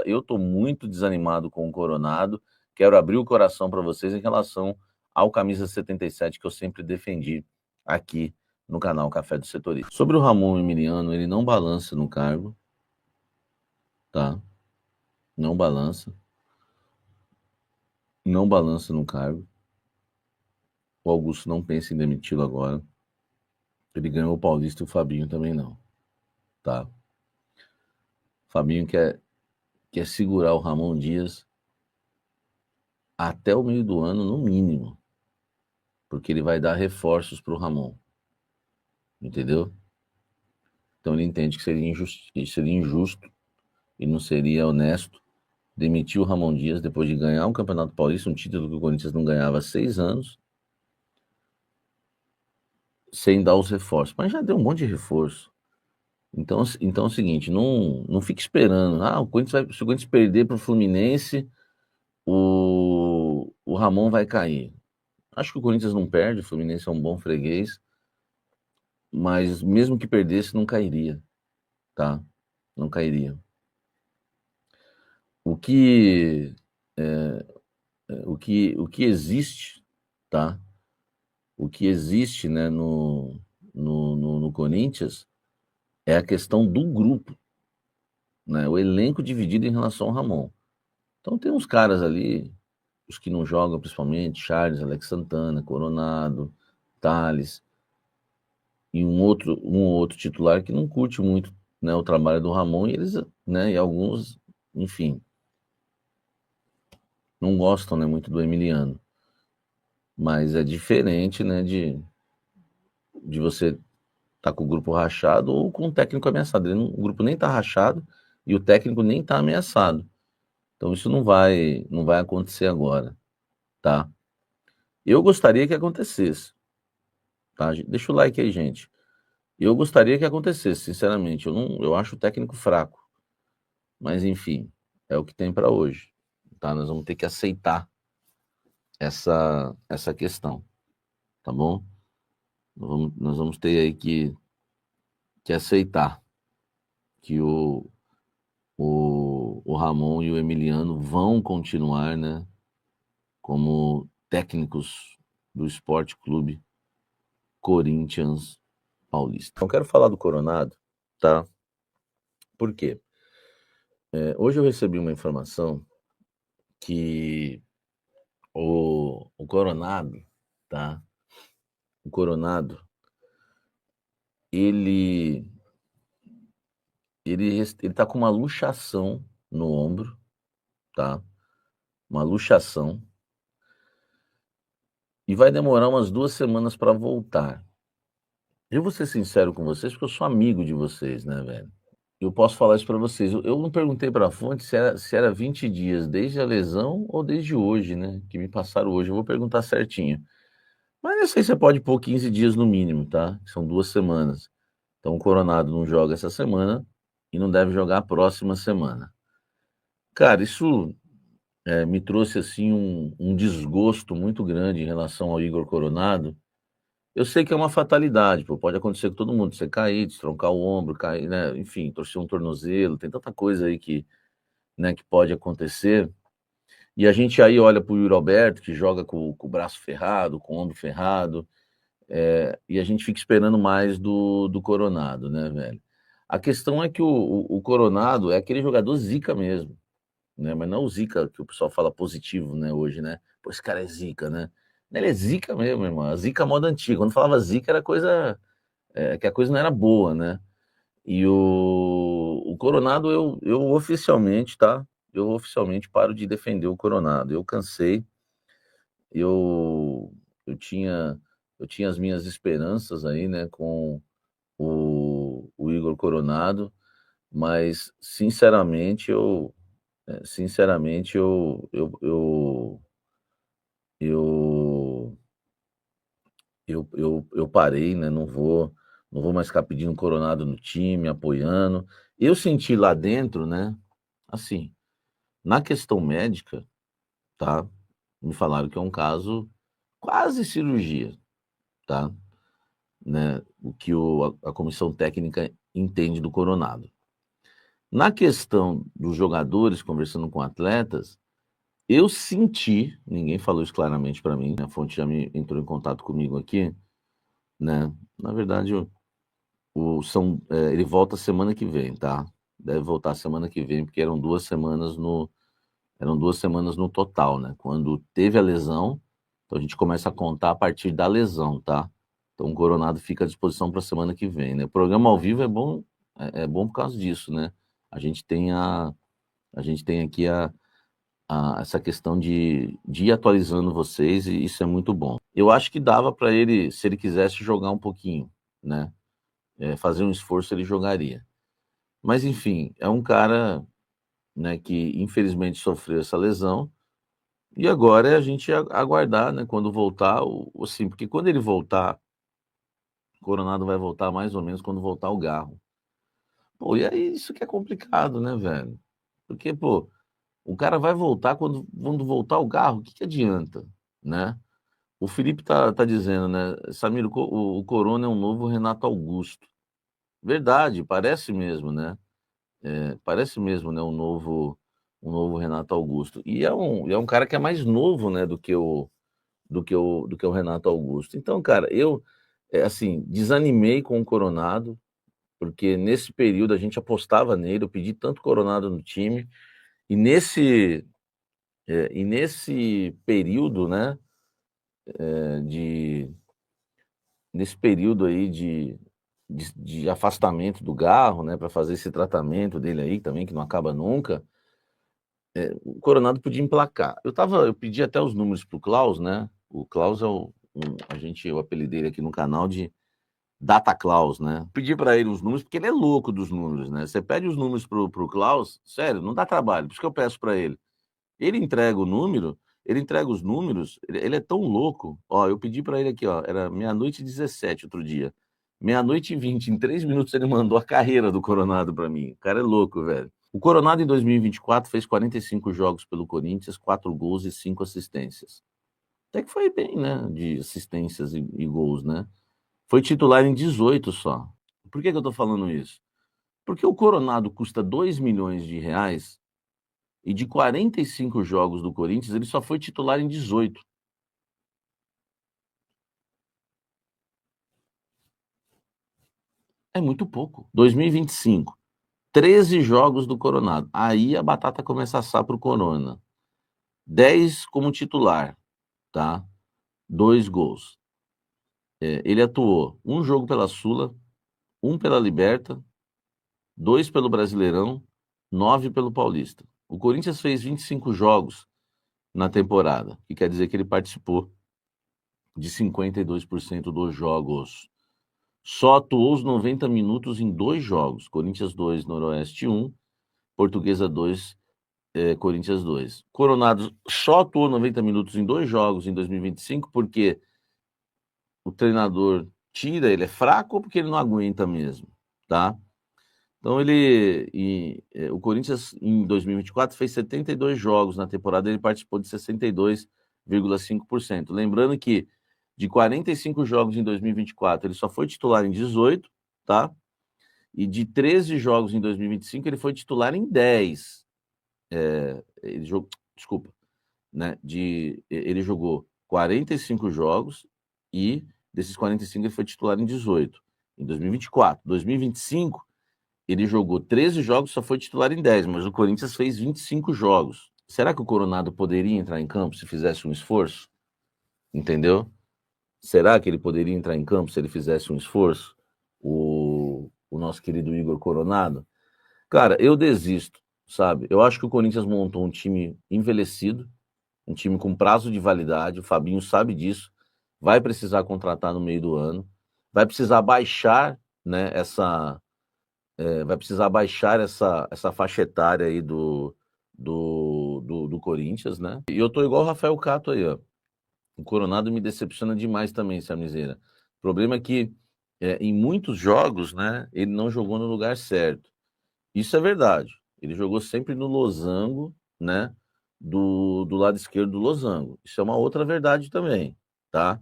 Eu estou muito desanimado com o Coronado. Quero abrir o coração para vocês em relação ao camisa 77 que eu sempre defendi aqui no canal Café do Setorista. Sobre o Ramon Emiliano, ele não balança no cargo, tá? Não balança. Não balança no cargo. O Augusto não pensa em demiti-lo agora. Ele ganhou o Paulista e o Fabinho também não, tá? O Fabinho quer segurar o Ramon Dias até o meio do ano, no mínimo, porque ele vai dar reforços para o Ramon, entendeu? Então ele entende que seria injusto e não seria honesto demitir o Ramon Dias depois de ganhar um Campeonato Paulista, um título que o Corinthians não ganhava há 6 anos, sem dar os reforços. Mas já deu um monte de reforço. Então é o seguinte, não fique esperando. Se o Corinthians perder para o Fluminense, o Ramon vai cair. Acho que o Corinthians não perde, o Fluminense é um bom freguês, mas mesmo que perdesse, não cairia, tá? Não cairia. O que existe, tá? O que existe, né, no Corinthians é a questão do grupo, né? O elenco dividido em relação ao Ramon. Então tem uns caras ali, os que não jogam principalmente, Charles, Alex Santana, Coronado, Thales, e um outro titular que não curte muito, né, o trabalho do Ramon, e eles, né, e alguns, enfim, não gostam, né, muito do Emiliano. Mas é diferente, né, de você tá com o grupo rachado ou com o técnico ameaçado. O grupo nem tá rachado e o técnico nem tá ameaçado. Então isso não vai acontecer agora, tá? Eu gostaria que acontecesse, tá? Deixa o like aí, gente. Eu gostaria que acontecesse, sinceramente. Eu acho o técnico fraco, mas enfim, é o que tem para hoje, tá? Nós vamos ter que aceitar essa questão, tá bom? Nós vamos ter aí que aceitar que o Ramon e o Emiliano vão continuar, né, como técnicos do Esporte Clube Corinthians Paulista. Então, quero falar do Coronado, tá? Por quê? Hoje eu recebi uma informação que o Coronado, tá? O Coronado, ele, ele tá com uma luxação no ombro, tá? Uma luxação. E vai demorar umas 2 semanas para voltar. Eu vou ser sincero com vocês, porque eu sou amigo de vocês, né, velho? Eu posso falar isso para vocês. Eu não perguntei para a fonte se era 20 dias desde a lesão ou desde hoje, né? Que me passaram hoje. Eu vou perguntar certinho. Mas eu sei se você pode pôr 15 dias no mínimo, tá? São 2 semanas. Então o Coronado não joga essa semana e não deve jogar a próxima semana. Cara, isso me trouxe assim um desgosto muito grande em relação ao Igor Coronado. Eu sei que é uma fatalidade, pô, pode acontecer com todo mundo, você cair, destroncar o ombro, cair, né, enfim, torcer um tornozelo, tem tanta coisa aí que, né, que pode acontecer. E a gente aí olha para o Yuri Alberto, que joga com o braço ferrado, com o ombro ferrado, e a gente fica esperando mais do Coronado, né, velho? A questão é que o Coronado é aquele jogador zica mesmo, né? Mas não o zica que o pessoal fala positivo, né, hoje, né? Pô, esse cara é zica, né? Ele é zica mesmo, irmão. A zica moda antiga. Quando falava zica era coisa que a coisa não era boa, né? E o Coronado, eu oficialmente, tá? Eu oficialmente paro de defender o Coronado. Eu cansei, eu, eu tinha, eu tinha as minhas esperanças aí, né, com o Igor Coronado, mas sinceramente, eu, eu parei, né? Não vou mais ficar pedindo Coronado no time, apoiando. Eu senti lá dentro, né? Assim, na questão médica, tá? Me falaram que é um caso quase cirurgia, tá? Né? O que a comissão técnica entende do Coronado. Na questão dos jogadores, conversando com atletas, eu senti, ninguém falou isso claramente para mim, a fonte já entrou em contato comigo aqui, né? Na verdade, ele volta semana que vem, tá? Deve voltar semana que vem, porque eram 2 semanas no total, né? Quando teve a lesão, então a gente começa a contar a partir da lesão, tá? Então o Coronado fica à disposição para a semana que vem, né? O programa ao vivo é bom por causa disso, né? A gente tem a gente tem aqui essa questão de ir atualizando vocês e isso é muito bom. Eu acho que dava para ele, se ele quisesse jogar um pouquinho, né? Fazer um esforço, ele jogaria. Mas enfim, é um cara, né, que infelizmente sofreu essa lesão e agora é a gente aguardar, né, quando voltar, assim, porque quando ele voltar, o Coronado vai voltar mais ou menos quando voltar o Garro. Pô, e aí isso que é complicado, né, velho? Porque, pô, o cara vai voltar quando voltar o Garro, o que que adianta, né? O Felipe tá dizendo, né, Samir, o Corona é um novo Renato Augusto. Verdade, parece mesmo, né? Parece mesmo, né, um novo Renato Augusto. E é um cara que é mais novo, né, do que o Renato Augusto. Então, cara, eu, assim, desanimei com o Coronado, porque nesse período a gente apostava nele, eu pedi tanto Coronado no time, e nesse período, né, é, de, nesse período aí de afastamento do Garro, né, para fazer esse tratamento dele aí também, que não acaba nunca, o Coronado podia emplacar. Eu pedi até os números pro Klaus, né? O Klaus eu apelidei ele aqui no canal de Data Klaus, né? Pedi para ele os números, porque ele é louco dos números, né? Você pede os números pro Klaus, sério, não dá trabalho, por isso que eu peço para ele. Ele entrega o número, ele entrega os números, ele é tão louco. Ó, eu pedi para ele aqui, ó, era meia-noite e 17 outro dia. Meia-noite e 20, em 3 minutos ele mandou a carreira do Coronado para mim. O cara é louco, velho. O Coronado em 2024 fez 45 jogos pelo Corinthians, 4 gols e 5 assistências. Até que foi bem, né? De assistências e gols, né? Foi titular em 18 só. Por que que eu tô falando isso? Porque o Coronado custa 2 milhões de reais e de 45 jogos do Corinthians, ele só foi titular em 18. É muito pouco. 2025, 13 jogos do Coronado. Aí a batata começa a assar pro Corona. 10 como titular, tá? 2 gols. Ele atuou um jogo pela Sula, um pela Liberta, 2 pelo Brasileirão, 9 pelo Paulista. O Corinthians fez 25 jogos na temporada, que quer dizer que ele participou de 52% dos jogos. Só atuou os 90 minutos em 2 jogos, Corinthians 2, Noroeste 1, Portuguesa 2, Corinthians 2. Coronado só atuou 90 minutos em 2 jogos em 2025 porque o treinador tira, ele é fraco ou porque ele não aguenta mesmo, tá? Então o Corinthians em 2024 fez 72 jogos na temporada, ele participou de 62,5%. Lembrando que de 45 jogos em 2024, ele só foi titular em 18, tá? E de 13 jogos em 2025, ele foi titular em 10. Desculpa, né? Ele jogou 45 jogos e desses 45 ele foi titular em 18. Em 2024. 2025, ele jogou 13 jogos, só foi titular em 10, mas o Corinthians fez 25 jogos. Será que o Coronado poderia entrar em campo se fizesse um esforço? Entendeu? Será que ele poderia entrar em campo se ele fizesse um esforço? O nosso querido Igor Coronado? Cara, eu desisto, sabe? Eu acho que o Corinthians montou um time envelhecido, um time com prazo de validade, o Fabinho sabe disso, vai precisar contratar no meio do ano, vai precisar baixar, né, vai precisar baixar essa faixa etária aí do Corinthians, né? E eu tô igual o Rafael Cato aí, ó. O Coronado me decepciona demais também, Samizeira. O problema é que em muitos jogos, né, ele não jogou no lugar certo. Isso é verdade. Ele jogou sempre no losango, né, do lado esquerdo do losango. Isso é uma outra verdade também, tá?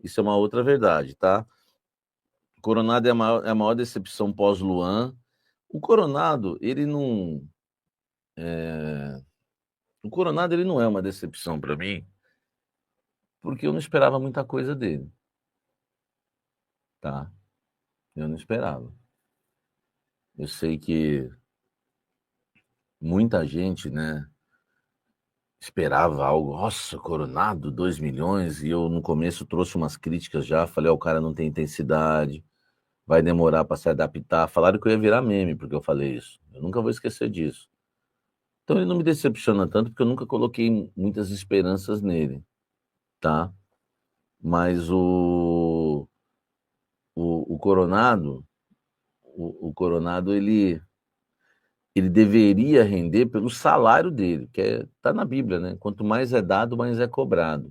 Isso é uma outra verdade, tá? Coronado é a maior decepção pós-Luan. O Coronado, ele não, o Coronado ele não é uma decepção para mim, porque eu não esperava muita coisa dele, tá? Eu não esperava. Eu sei que muita gente, né, esperava algo, nossa, Coronado, 2 milhões, e eu no começo trouxe umas críticas já, falei, ó, o cara não tem intensidade, vai demorar para se adaptar. Falaram que eu ia virar meme porque eu falei isso. Eu nunca vou esquecer disso. Então ele não me decepciona tanto porque eu nunca coloquei muitas esperanças nele, tá? Mas o Coronado, o Coronado ele deveria render pelo salário dele, que tá na Bíblia, né? Quanto mais é dado, mais é cobrado.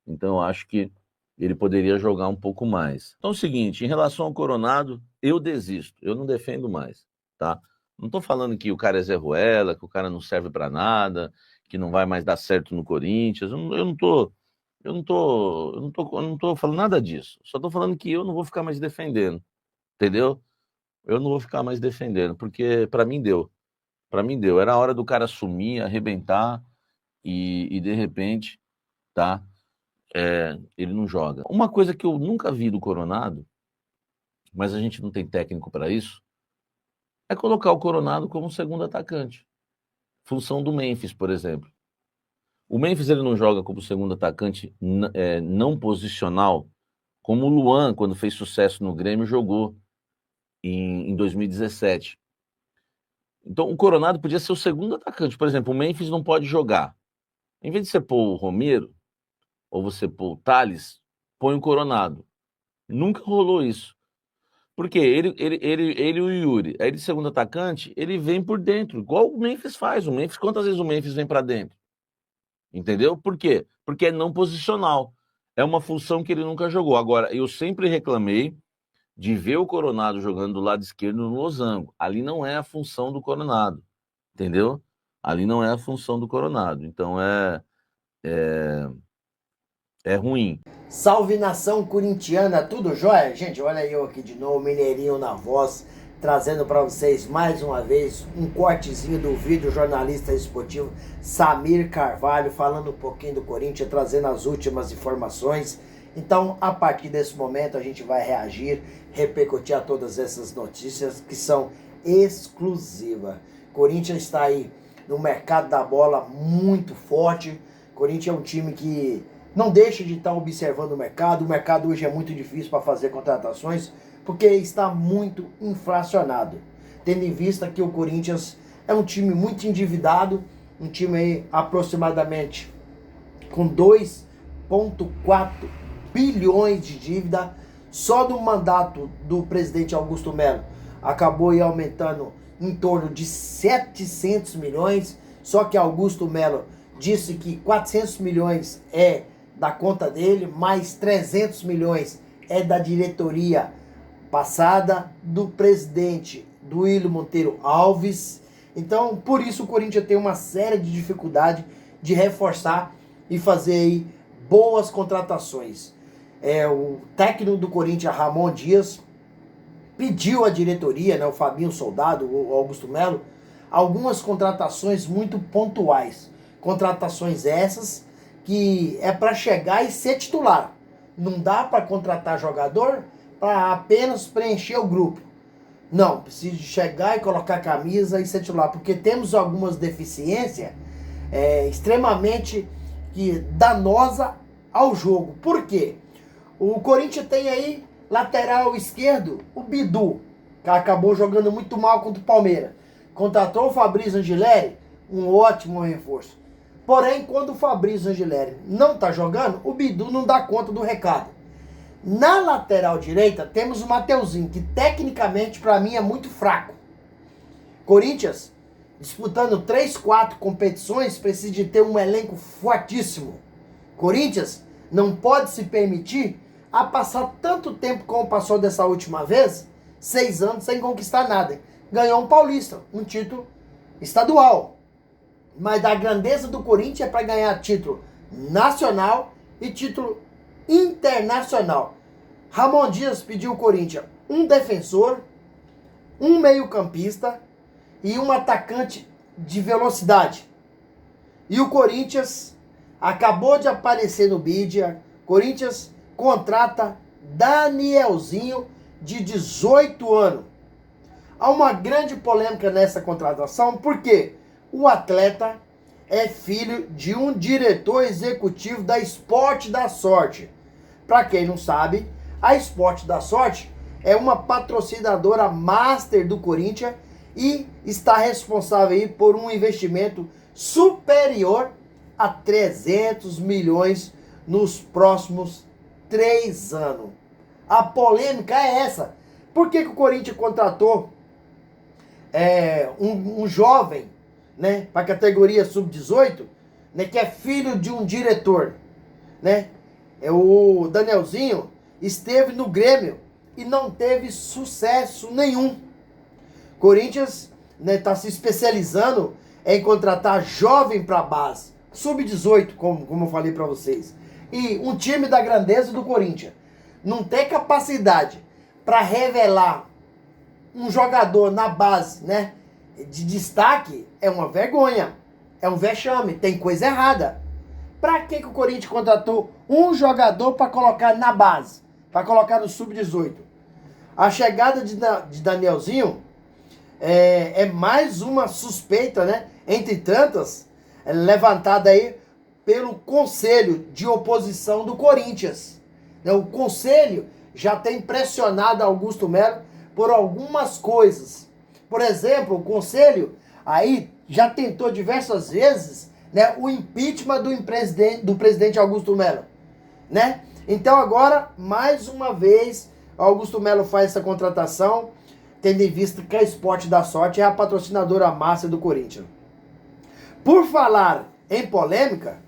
Então eu acho que ele poderia jogar um pouco mais. Então é o seguinte, em relação ao Coronado, eu desisto, eu não defendo mais, tá? Não tô falando que o cara é Zé Ruela, que o cara não serve para nada, que não vai mais dar certo no Corinthians. Eu não tô falando nada disso. Só tô falando que eu não vou ficar mais defendendo, entendeu? Eu não vou ficar mais defendendo, porque para mim deu. Para mim deu. Era a hora do cara sumir, arrebentar e de repente, tá? Ele não joga. Uma coisa que eu nunca vi do Coronado, mas a gente não tem técnico para isso, é colocar o Coronado como segundo atacante. Função do Memphis, por exemplo. O Memphis ele não joga como segundo atacante não posicional, como o Luan, quando fez sucesso no Grêmio, jogou em 2017. Então o Coronado podia ser o segundo atacante. Por exemplo, o Memphis não pode jogar. Em vez de você pôr o Romero, ou você pôr o Thales, põe o Coronado. Nunca rolou isso. Porque ele e o Yuri, aí de segundo atacante, ele vem por dentro, igual o Memphis faz. O Memphis, quantas vezes o Memphis vem para dentro? Entendeu? Por quê? Porque é não posicional. É uma função que ele nunca jogou. Agora, eu sempre reclamei de ver o Coronado jogando do lado esquerdo no losango. Ali não é a função do Coronado, entendeu? Ali não é a função do Coronado. Então é ruim. Salve nação corintiana, tudo jóia? Gente, olha eu aqui de novo, Mineirinho na voz, trazendo para vocês mais uma vez um cortezinho do vídeo jornalista esportivo Samir Carvalho, falando um pouquinho do Corinthians, trazendo as últimas informações. Então, a partir desse momento, a gente vai reagir, repercutir a todas essas notícias que são exclusivas. Corinthians está aí no mercado da bola muito forte. Corinthians é um time que não deixa de estar observando o mercado. O mercado hoje é muito difícil para fazer contratações, porque está muito inflacionado. Tendo em vista que o Corinthians é um time muito endividado, um time aí aproximadamente com 2,4 bilhões de dívida. Só do mandato do presidente Augusto Melo acabou aí aumentando em torno de 700 milhões. Só que Augusto Melo disse que 400 milhões é da conta dele, mais 300 milhões é da diretoria passada, do presidente do Willian Monteiro Alves. Então, por isso o Corinthians tem uma série de dificuldade de reforçar e fazer aí boas contratações. O técnico do Corinthians, Ramon Dias, pediu à diretoria, né, o Fabinho Soldado, o Augusto Melo, algumas contratações muito pontuais. Contratações essas que é para chegar e ser titular. Não dá para contratar jogador para apenas preencher o grupo. Não, precisa chegar e colocar a camisa e ser titular, porque temos algumas deficiências extremamente danosa ao jogo. Por quê? O Corinthians tem aí lateral esquerdo, o Bidu, que acabou jogando muito mal contra o Palmeiras. Contratou o Fabrício Angileri, um ótimo reforço. Porém, quando o Fabrício Angileri não está jogando, o Bidu não dá conta do recado. Na lateral direita, temos o Mateuzinho, que tecnicamente, para mim, é muito fraco. Corinthians, disputando 3, 4 competições, precisa de ter um elenco fortíssimo. Corinthians não pode se permitir a passar tanto tempo como passou dessa última vez, 6 anos sem conquistar nada. Ganhou um Paulista, um título estadual. Mas da grandeza do Corinthians é para ganhar título nacional e título internacional. Ramon Dias pediu ao Corinthians um defensor, um meio-campista e um atacante de velocidade. E o Corinthians acabou de aparecer no bid. Corinthians contrata Danielzinho, de 18 anos. Há uma grande polêmica nessa contratação, porque o atleta é filho de um diretor executivo da Esporte da Sorte. Para quem não sabe, a Esporte da Sorte é uma patrocinadora master do Corinthians e está responsável aí por um investimento superior a 300 milhões nos próximos 3 anos. A polêmica é essa. Por que o Corinthians contratou um jovem, né, para a categoria sub-18, né, que é filho de um diretor, né? O Danielzinho esteve no Grêmio e não teve sucesso nenhum. Corinthians, né, tá se especializando em contratar jovem para base, sub-18, como eu falei para vocês. E um time da grandeza do Corinthians não ter capacidade para revelar um jogador na base, né, de destaque, é uma vergonha, é um vexame, tem coisa errada. Para que o Corinthians contratou um jogador para colocar na base, para colocar no sub-18? A chegada de Danielzinho é mais uma suspeita, né, entre tantas, levantada aí pelo Conselho de Oposição do Corinthians. O Conselho já tem pressionado Augusto Melo por algumas coisas. Por exemplo, o Conselho aí já tentou diversas vezes, né, o impeachment do presidente Augusto Melo, né? Então agora, mais uma vez, Augusto Melo faz essa contratação, tendo em vista que a Esporte da Sorte é a patrocinadora master do Corinthians. Por falar em polêmica,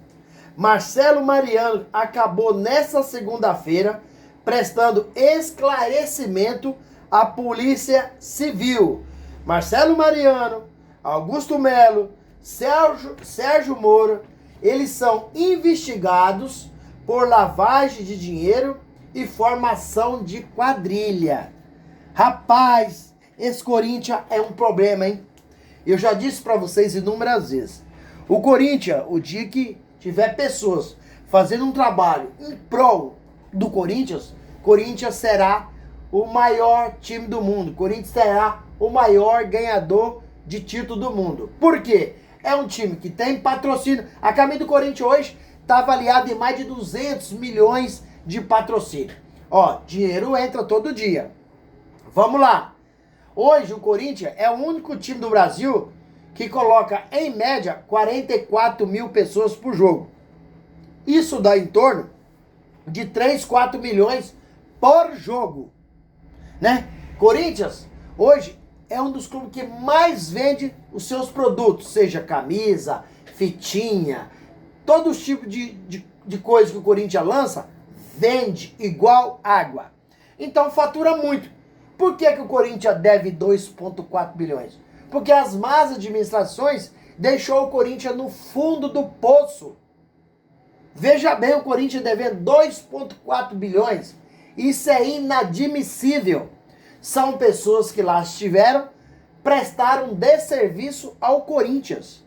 Marcelo Mariano acabou nessa segunda-feira prestando esclarecimento à Polícia Civil. Marcelo Mariano, Augusto Melo, Sérgio Moro, eles são investigados por lavagem de dinheiro e formação de quadrilha. Rapaz, esse Corinthians é um problema, hein? Eu já disse para vocês inúmeras vezes. O Corinthians, o dia que tiver pessoas fazendo um trabalho em prol do Corinthians será o maior time do mundo. Corinthians será o maior ganhador de título do mundo. Por quê? É um time que tem patrocínio. A camisa do Corinthians hoje está avaliada em mais de 200 milhões de patrocínio. Ó, dinheiro entra todo dia. Vamos lá. Hoje o Corinthians é o único time do Brasil que coloca, em média, 44 mil pessoas por jogo. Isso dá em torno de 3, 4 milhões por jogo, né? Corinthians, hoje, é um dos clubes que mais vende os seus produtos, seja camisa, fitinha, todos os tipos de coisa que o Corinthians lança, vende igual água. Então fatura muito. Por que o Corinthians deve 2,4 bilhões? Porque as más administrações deixou o Corinthians no fundo do poço. Veja bem, o Corinthians devendo 2,4 bilhões. Isso é inadmissível. São pessoas que lá estiveram, prestaram desserviço ao Corinthians.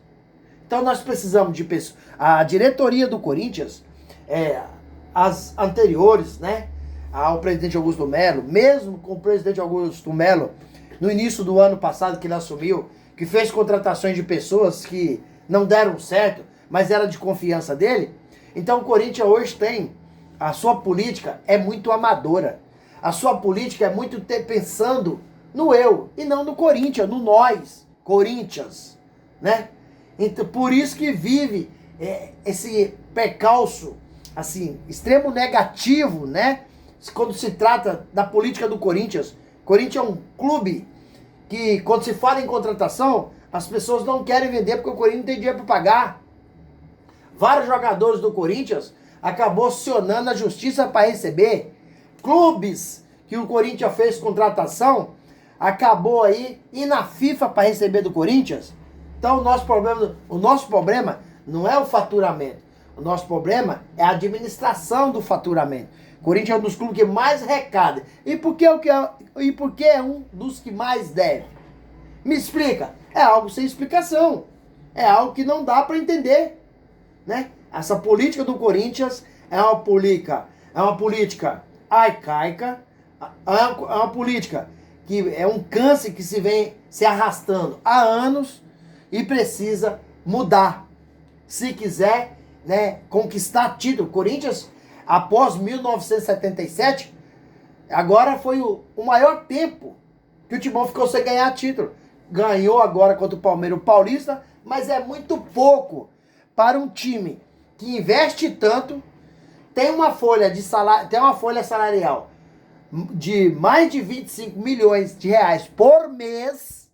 Então nós precisamos de pessoas. A diretoria do Corinthians, as anteriores, né, ao presidente Augusto Melo, mesmo com o presidente Augusto Melo, no início do ano passado que ele assumiu, que fez contratações de pessoas que não deram certo, mas era de confiança dele. Então o Corinthians hoje tem, a sua política é muito amadora. A sua política é muito pensando no eu e não no Corinthians, no nós, Corinthians, né? Então, por isso que vive esse percalço, assim, extremo negativo, né? Quando se trata da política do Corinthians. Corinthians é um clube que, quando se fala em contratação, as pessoas não querem vender porque o Corinthians não tem dinheiro para pagar. Vários jogadores do Corinthians acabou acionando a justiça para receber. Clubes que o Corinthians fez contratação acabou aí ir na FIFA para receber do Corinthians. Então o nosso problema não é o faturamento. O nosso problema é a administração do faturamento. Corinthians é um dos clubes que mais arrecada. E por que é um dos que mais deve? Me explica. É algo sem explicação. É algo que não dá para entender, né? Essa política do Corinthians é uma política arcaica, é uma política que é um câncer que se vem se arrastando há anos e precisa mudar. Se quiser, né, conquistar título. Corinthians, após 1977, agora foi o maior tempo que o Timão ficou sem ganhar título. Ganhou agora contra o Palmeiras o Paulista, mas é muito pouco para um time que investe tanto, tem uma folha salarial de mais de 25 milhões de reais por mês,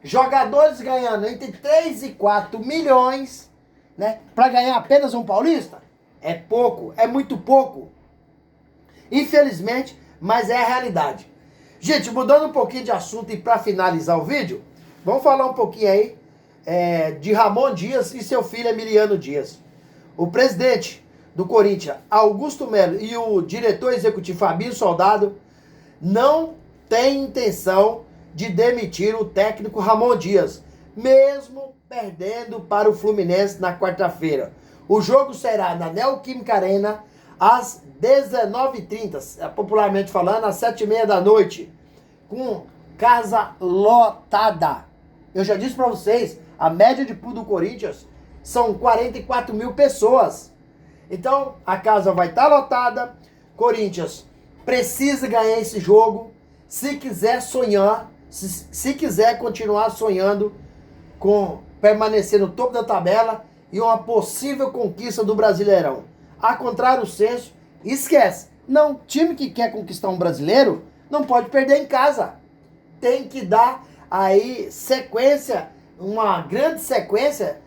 jogadores ganhando entre 3 e 4 milhões, né, para ganhar apenas um paulista? É pouco, é muito pouco. Infelizmente, mas é a realidade. Gente, mudando um pouquinho de assunto e para finalizar o vídeo, vamos falar um pouquinho aí de Ramon Dias e seu filho Emiliano Dias. O presidente do Corinthians, Augusto Melo, e o diretor executivo Fabinho Soldado não têm intenção de demitir o técnico Ramon Dias, mesmo perdendo para o Fluminense na quarta-feira. O jogo será na Neoquímica Arena às 19h30, popularmente falando, às 7h30 da noite, com casa lotada. Eu já disse para vocês, a média de público do Corinthians são 44 mil pessoas. Então, a casa vai estar lotada. Corinthians precisa ganhar esse jogo se quiser sonhar, se quiser continuar sonhando com permanecer no topo da tabela e uma possível conquista do Brasileirão. A contrário senso, esquece. Não, time que quer conquistar um brasileiro não pode perder em casa. Tem que dar aí sequência, uma grande sequência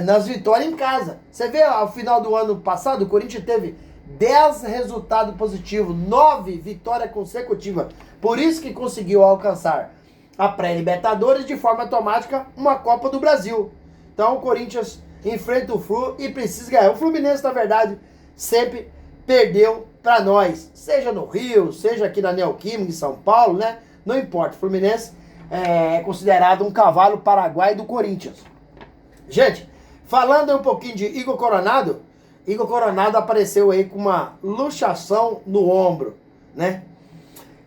nas vitórias em casa. Você vê, ao final do ano passado, o Corinthians teve 10 resultados positivos, 9 vitórias consecutivas. Por isso que conseguiu alcançar a pré-Libertadores de forma automática uma Copa do Brasil. Então o Corinthians enfrenta o Flu e precisa ganhar. O Fluminense, na verdade, sempre perdeu para nós. Seja no Rio, seja aqui na Neoquímica, em São Paulo, né? Não importa. O Fluminense é considerado um cavalo paraguai do Corinthians. Gente, falando um pouquinho de Igor Coronado apareceu aí com uma luxação no ombro, né?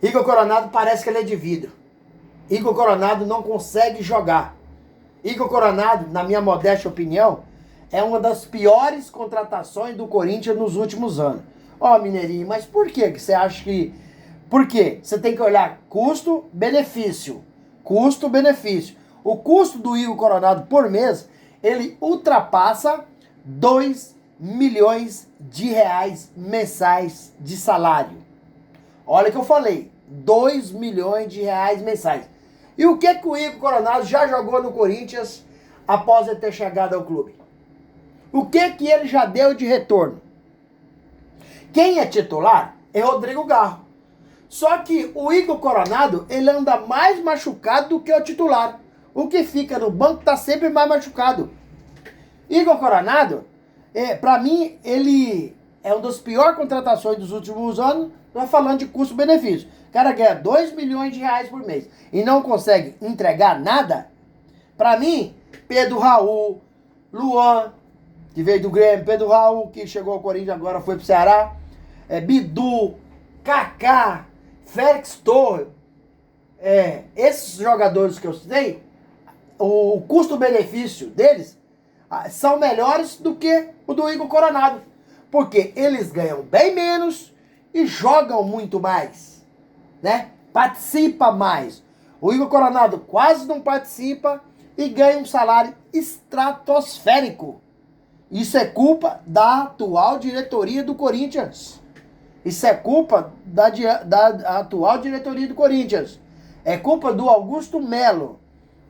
Igor Coronado parece que ele é de vidro. Igor Coronado não consegue jogar. Igor Coronado, na minha modesta opinião, é uma das piores contratações do Corinthians nos últimos anos. Ó, Mineirinho, mas por que você acha que... Por quê? Você tem que olhar custo-benefício. Custo-benefício. O custo do Igor Coronado por mês, ele ultrapassa 2 milhões de reais mensais de salário. Olha o que eu falei, 2 milhões de reais mensais. E o que o Igor Coronado já jogou no Corinthians após ele ter chegado ao clube? O que ele já deu de retorno? Quem é titular é Rodrigo Garro. Só que o Igor Coronado, ele anda mais machucado do que o titular. O que fica no banco tá sempre mais machucado. Igor Coronado, pra mim, ele é uma das piores contratações dos últimos anos. Nós falando de custo-benefício. O cara ganha 2 milhões de reais por mês e não consegue entregar nada. Pra mim, Pedro Raul, Luan, que veio do Grêmio, Pedro Raul, que chegou ao Corinthians agora foi pro Ceará, Bidu, Kaká, Félix Torres, esses jogadores que eu citei, o custo-benefício deles são melhores do que o do Igor Coronado. Porque eles ganham bem menos e jogam muito mais, né? Participa mais. O Igor Coronado quase não participa e ganha um salário estratosférico. Isso é culpa da atual diretoria do Corinthians. Isso é culpa da atual diretoria do Corinthians. É culpa do Augusto Melo,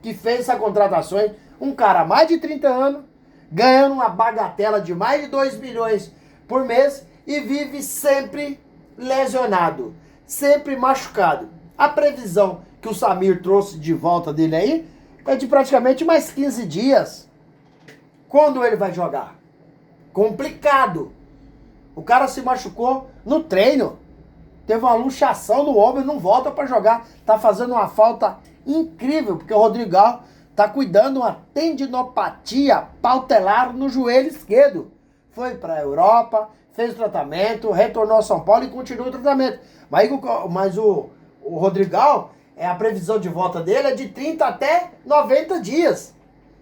que fez essa contratação. Um cara mais de 30 anos, ganhando uma bagatela de mais de 2 milhões por mês e vive sempre lesionado, sempre machucado. A previsão que o Samir trouxe de volta dele aí é de praticamente mais 15 dias. Quando ele vai jogar? Complicado. O cara se machucou no treino. Teve uma luxação no ombro e não volta para jogar. Tá fazendo uma falta incrível, porque o Rodrigão tá cuidando de uma tendinopatia pautelar no joelho esquerdo. Foi para a Europa, fez o tratamento, retornou a São Paulo e continua o tratamento. Mas o Rodrigão, a previsão de volta dele é de 30 até 90 dias.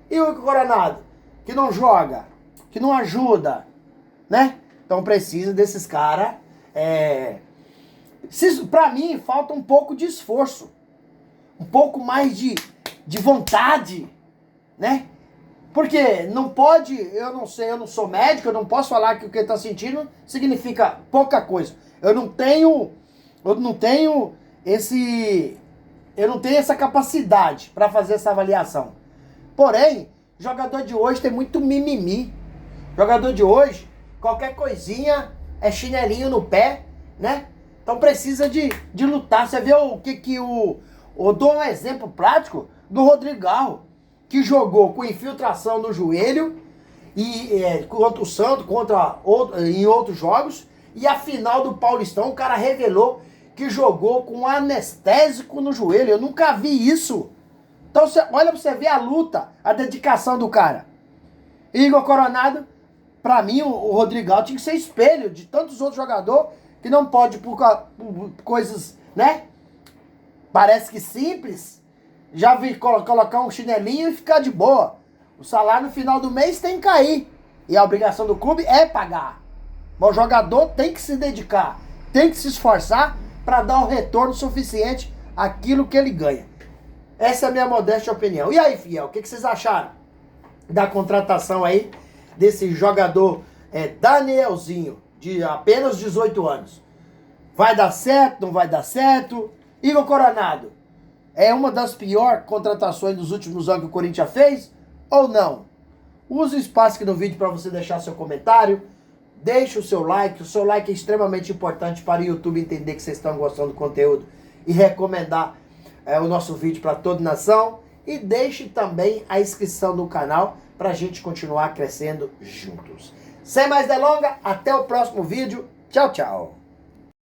E o Coronado, que não joga, que não ajuda, né? Então precisa desses caras. Pra mim, falta um pouco de esforço. Um pouco mais de vontade, né? Porque não pode, eu não sei, eu não sou médico, eu não posso falar que o que ele tá sentindo significa pouca coisa. Eu não tenho essa capacidade para fazer essa avaliação. Porém, jogador de hoje tem muito mimimi. Jogador de hoje, qualquer coisinha é chinelinho no pé, né? Então precisa de lutar. Você vê o que eu dou um exemplo prático do Rodrigão, que jogou com infiltração no joelho e contra o Santos, em outros jogos, e a final do Paulistão o cara revelou que jogou com anestésico no joelho. Eu nunca vi isso. Então olha pra você ver a luta, a dedicação do cara. Igor Coronado, pra mim o Rodrigão tinha que ser espelho de tantos outros jogadores que não pode por coisas, né? Parece que simples. Já vi colocar um chinelinho e ficar de boa. O salário no final do mês tem que cair. E a obrigação do clube é pagar. Mas o jogador tem que se dedicar, tem que se esforçar para dar o retorno suficiente àquilo que ele ganha. Essa é a minha modesta opinião. E aí, fiel, o que vocês acharam da contratação aí desse jogador Danielzinho, de apenas 18 anos? Vai dar certo, não vai dar certo? Igor Coronado, é uma das piores contratações dos últimos anos que o Corinthians fez ou não? Use o espaço aqui no vídeo para você deixar seu comentário. Deixe o seu like. O seu like é extremamente importante para o YouTube entender que vocês estão gostando do conteúdo e recomendar o nosso vídeo para toda a nação. E deixe também a inscrição no canal para a gente continuar crescendo juntos. Sem mais delongas, até o próximo vídeo. Tchau, tchau.